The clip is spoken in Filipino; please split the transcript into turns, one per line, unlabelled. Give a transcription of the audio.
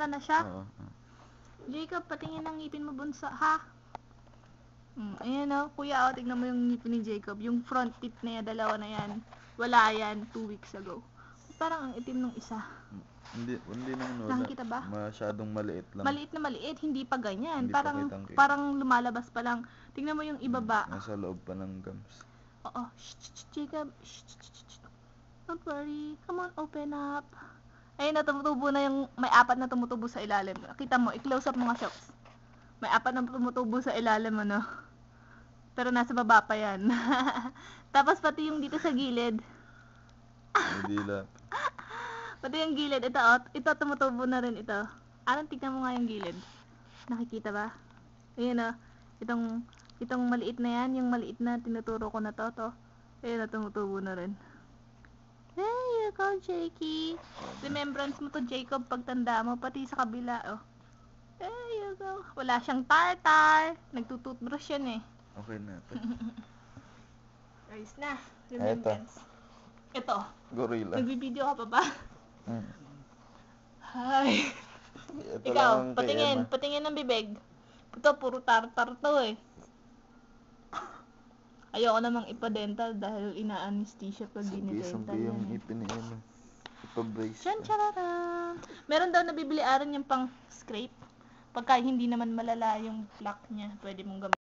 Namura na siya.
Oo.
Jacob, patingin ang ngipin mo bunso, ha? Ayan o, kuya, tignan mo yung ngipin ni Jacob. Yung front teeth na yan, dalawa na yan. Wala yan, 2 weeks ago. Parang ang itim nung isa.
Hindi naman wala.
Nakikita ba?
Masyadong maliit lang.
Maliit na maliit, hindi pa ganyan.
Hindi pa kitang-kita.
Parang lumalabas pa lang. Tingnan mo yung ibaba.
Nasa loob pa ng gums.
Oo. Shh, Jacob. Shh. Don't worry. Come on, open up. Ayun na, tumutubo na yung, may 4 na tumutubo sa ilalim. Kita mo, i-close up mga shops. May 4 na tumutubo sa ilalim, ano. Pero nasa baba pa yan. Tapos pati yung dito sa gilid.
Hindi lang.
Pati yung gilid, ito tumutubo na rin ito. Tignan mo nga yung gilid. Nakikita ba? Ayun o. Itong maliit na yan, yung maliit na tinuturo ko na to. Ayun na, tumutubo na rin. There you go, Jakey. Remembrance mo to, Jacob, pagtanda mo, pati sa kabila, oh. There you go. Wala siyang tartar. Nagtututbrush yan eh.
Okay na.
Ayos na. Remembrance. Ito.
Gorilla.
Nagbibideo ka pa ba? Hi.
Ito
Ikaw,
lang ang KM.
patingin ng bibig. Ito, puro tartar to eh. Ayoko namang ipa-dental dahil ina-anesthesia pag dinidental
Isang yung
yan.
ipin ni ano. Ipa-brace.
Chan-chararan! Meron daw nabibili aran yung pang scrape. Pagka hindi naman malala yung plaque niya, pwede mong gamitin.